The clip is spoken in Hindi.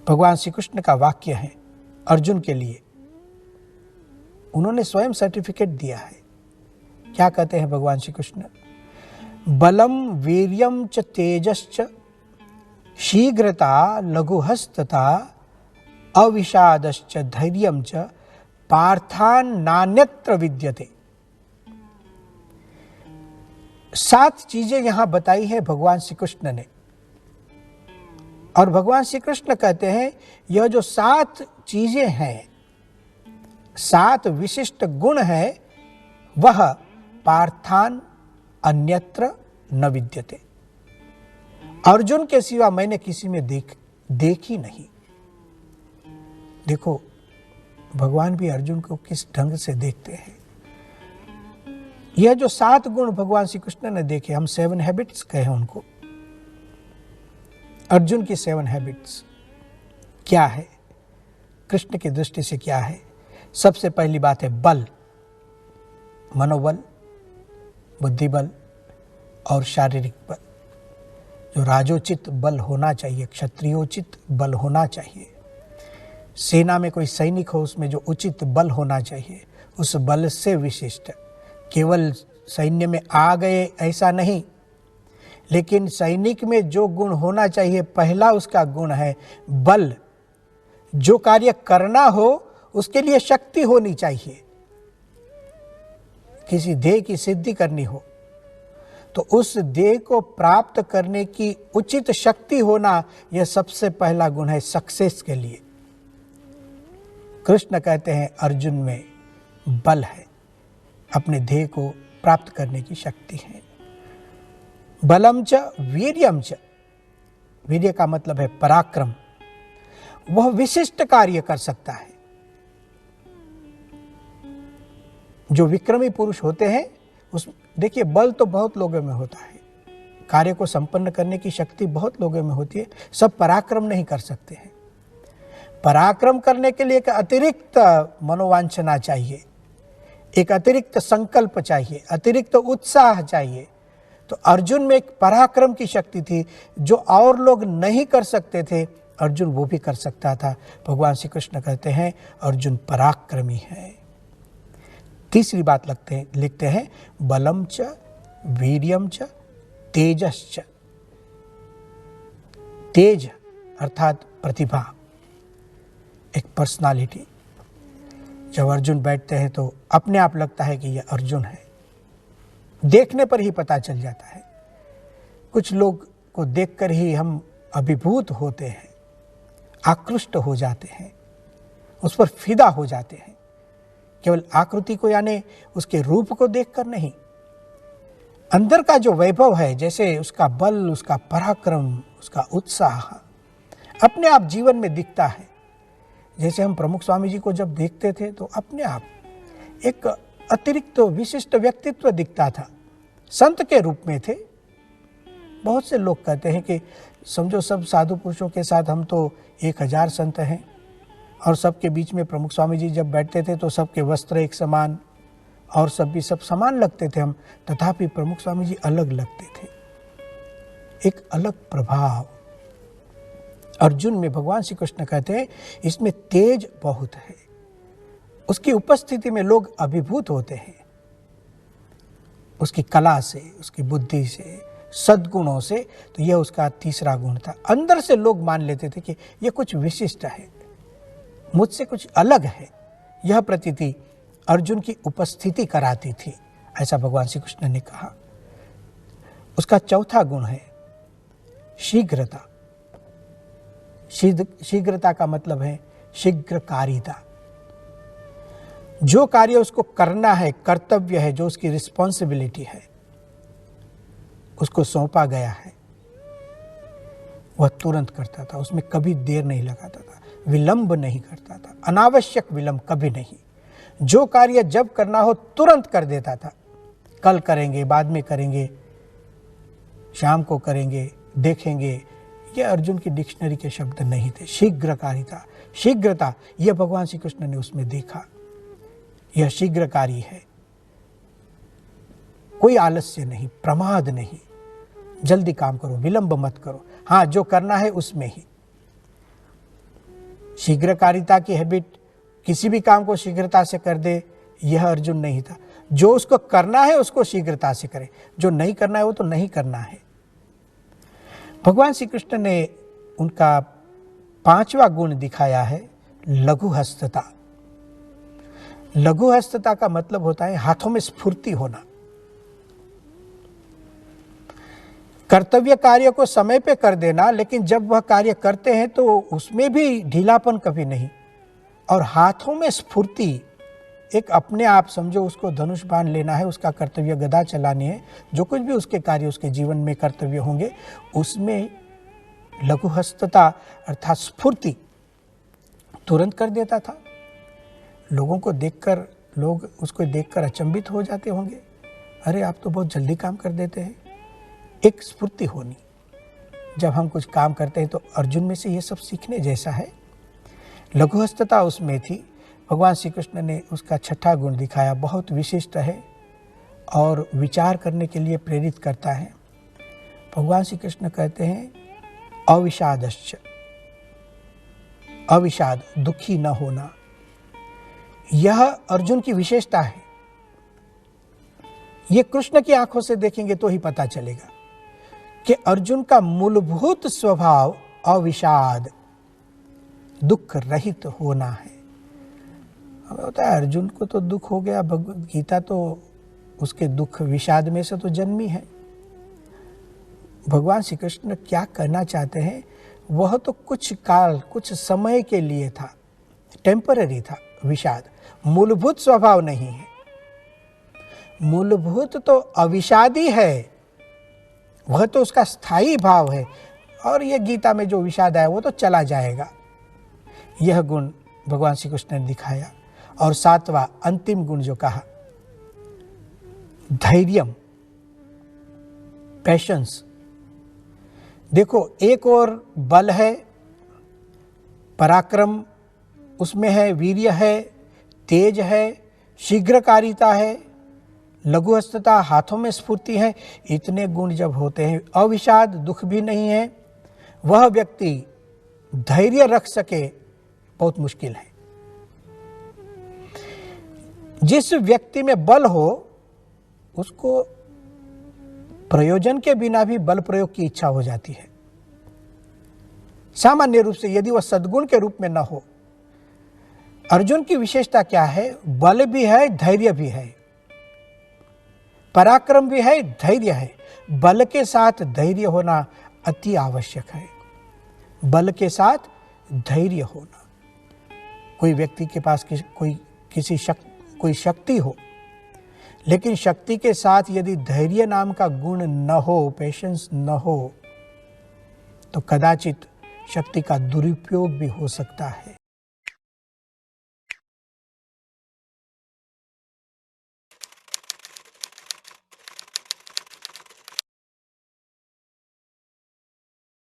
भगवान श्री कृष्ण का वाक्य है अर्जुन के लिए। उन्होंने स्वयं सर्टिफिकेट दिया है। क्या कहते हैं भगवान श्री कृष्ण? बलम वीर्यम च तेजश्च शीघ्रता लघुहस्तता अविषादश्च धैर्यम च पार्थान नान्यत्र विद्यते। 7 चीजें यहां बताई है भगवान श्री कृष्ण ने, और भगवान श्री कृष्ण कहते हैं यह जो 7 चीजें हैं, 7 विशिष्ट गुण है, वह पार्थान अन्यत्र न विद्यते। अर्जुन के सिवा मैंने किसी में देखी नहीं। देखो भगवान भी अर्जुन को किस ढंग से देखते हैं। यह जो 7 गुण भगवान श्री कृष्ण ने देखे, हम 7 हैबिट्स कहे उनको। अर्जुन की 7 हैबिट्स क्या है, कृष्ण की दृष्टि से क्या है? सबसे पहली बात है बल, मनोबल, बुद्धिबल और शारीरिक बल। जो राजोचित बल होना चाहिए, क्षत्रियोचित बल होना चाहिए। सेना में कोई सैनिक हो, उसमें जो उचित बल होना चाहिए, उस बल से विशिष्ट। केवल सैन्य में आ गए ऐसा नहीं, लेकिन सैनिक में जो गुण होना चाहिए, पहला उसका गुण है बल। जो कार्य करना हो उसके लिए शक्ति होनी चाहिए। किसी ध्येय की सिद्धि करनी हो तो उस ध्येय को प्राप्त करने की उचित शक्ति होना, यह सबसे पहला गुण है सक्सेस के लिए। कृष्ण कहते हैं अर्जुन में बल है, अपने ध्येय को प्राप्त करने की शक्ति है। बलम च वीर्यम च, वीर्य का मतलब है पराक्रम। वह विशिष्ट कार्य कर सकता है। जो विक्रमी पुरुष होते हैं, उस देखिए बल तो बहुत लोगों में होता है, कार्य को संपन्न करने की शक्ति बहुत लोगों में होती है, सब पराक्रम नहीं कर सकते हैं। पराक्रम करने के लिए एक अतिरिक्त मनोवांछना चाहिए, एक अतिरिक्त संकल्प चाहिए, अतिरिक्त उत्साह चाहिए। तो अर्जुन में एक पराक्रम की शक्ति थी जो और लोग नहीं कर सकते थे, अर्जुन वो भी कर सकता था। भगवान श्री कृष्ण कहते हैं अर्जुन पराक्रमी है। तीसरी बात लिखते हैं बलम च वीर्यम च तेजश्च। तेज अर्थात प्रतिभा, एक पर्सनालिटी। जब अर्जुन बैठते हैं तो अपने आप लगता है कि यह अर्जुन है, देखने पर ही पता चल जाता है। कुछ लोग को देखकर ही हम अभिभूत होते हैं, आकृष्ट हो जाते हैं, उस पर फिदा हो जाते हैं। केवल आकृति को यानी उसके रूप को देखकर नहीं, अंदर का जो वैभव है, जैसे उसका बल, उसका पराक्रम, उसका उत्साह अपने आप जीवन में दिखता है। जैसे हम प्रमुख स्वामी जी को जब देखते थे तो अपने आप एक अतिरिक्त विशिष्ट व्यक्तित्व दिखता था, संत के रूप में थे। बहुत से लोग कहते हैं कि समझो सब साधु पुरुषों के साथ हम तो 1000 संत हैं, और सबके बीच में प्रमुख स्वामी जी जब बैठते थे तो सबके वस्त्र एक समान और सब समान लगते थे हम, तथापि प्रमुख स्वामी जी अलग लगते थे। एक अलग प्रभाव अर्जुन में भगवान श्री कृष्ण कहते हैं इसमें तेज बहुत है। उसकी उपस्थिति में लोग अभिभूत होते हैं, उसकी कला से, उसकी बुद्धि से, सद्गुणों से। तो यह उसका तीसरा गुण था। अंदर से लोग मान लेते थे कि यह कुछ विशिष्ट है, मुझसे कुछ अलग है। यह प्रतीति अर्जुन की उपस्थिति कराती थी, ऐसा भगवान श्री कृष्ण ने कहा। उसका चौथा गुण है शीघ्रता। शीघ्रता का मतलब है शीघ्रकारिता। जो कार्य उसको करना है, कर्तव्य है, जो उसकी रिस्पॉन्सिबिलिटी है, उसको सौंपा गया है, वह तुरंत करता था। उसमें कभी देर नहीं लगाता था, विलंब नहीं करता था, अनावश्यक विलंब कभी नहीं। जो कार्य जब करना हो तुरंत कर देता था। कल करेंगे, बाद में करेंगे, शाम को करेंगे, देखेंगे, ये अर्जुन की डिक्शनरी के शब्द नहीं थे। शीघ्रकारिता, शीघ्रता, यह भगवान श्री कृष्ण ने उसमें देखा। यह शीघ्रकारी है, कोई आलस्य नहीं, प्रमाद नहीं, जल्दी काम करो, विलंब मत करो। हाँ, जो करना है उसमें ही। शीघ्रकारिता की हैबिट, किसी भी काम को शीघ्रता से कर दे, यह अर्जुन नहीं था। जो उसको करना है उसको शीघ्रता से करे, जो नहीं करना है वो तो नहीं करना है। भगवान श्री कृष्ण ने उनका 5वां गुण दिखाया है लघुहस्तता। लघुहस्तता का मतलब होता है हाथों में स्फूर्ति होना, कर्तव्य कार्य को समय पे कर देना, लेकिन जब वह कार्य करते हैं तो उसमें भी ढीलापन कभी नहीं, और हाथों में स्फूर्ति, एक अपने आप समझो उसको धनुष बाण लेना है, उसका कर्तव्य गदा चलानी है, जो कुछ भी उसके कार्य उसके जीवन में कर्तव्य होंगे उसमें लघुहस्तता अर्थात स्फूर्ति तुरंत कर देता था। लोगों को देखकर, लोग उसको देखकर अचंभित हो जाते होंगे, अरे आप तो बहुत जल्दी काम कर देते हैं। एक स्फूर्ति होनी, जब हम कुछ काम करते हैं तो अर्जुन में से ये सब सीखने जैसा है। लघुहस्तता उसमें थी। भगवान श्री कृष्ण ने उसका 6ठा गुण दिखाया, बहुत विशिष्ट है और विचार करने के लिए प्रेरित करता है। भगवान श्री कृष्ण कहते हैं अविषादश्च, अविषाद, दुखी न होना, यह अर्जुन की विशेषता है। ये कृष्ण की आंखों से देखेंगे तो ही पता चलेगा कि अर्जुन का मूलभूत स्वभाव अविषाद, दुख रहित होना है। हमें होता है अर्जुन को तो दुख हो गया, भगवद गीता तो उसके दुख विषाद में से तो जन्मी है। भगवान श्री कृष्ण क्या करना चाहते हैं, वह तो कुछ काल, कुछ समय के लिए था, टेम्पररी था विषाद, मूलभूत स्वभाव नहीं है। मूलभूत तो अविषादी है, वह तो उसका स्थायी भाव है, और यह गीता में जो विषाद है वो तो चला जाएगा। यह गुण भगवान श्री कृष्ण ने दिखाया। और 7वां अंतिम गुण जो कहा, धैर्यम, पैशंस। देखो, एक और बल है, पराक्रम उसमें है, वीर्य है, तेज है, शीघ्रकारिता है, लघुहस्तता, हाथों में स्फूर्ति है। इतने गुण जब होते हैं, अविषाद, दुख भी नहीं है, वह व्यक्ति धैर्य रख सके, बहुत मुश्किल है। जिस व्यक्ति में बल हो उसको प्रयोजन के बिना भी बल प्रयोग की इच्छा हो जाती है, सामान्य रूप से, यदि वह सद्गुण के रूप में न हो। अर्जुन की विशेषता क्या है, बल भी है, धैर्य भी है, पराक्रम भी है, धैर्य है। बल के साथ धैर्य होना अति आवश्यक है, बल के साथ धैर्य होना। कोई व्यक्ति के पास कोई शक्ति हो, लेकिन शक्ति के साथ यदि धैर्य नाम का गुण न हो, पेशेंस न हो, तो कदाचित शक्ति का दुरुपयोग भी हो सकता है।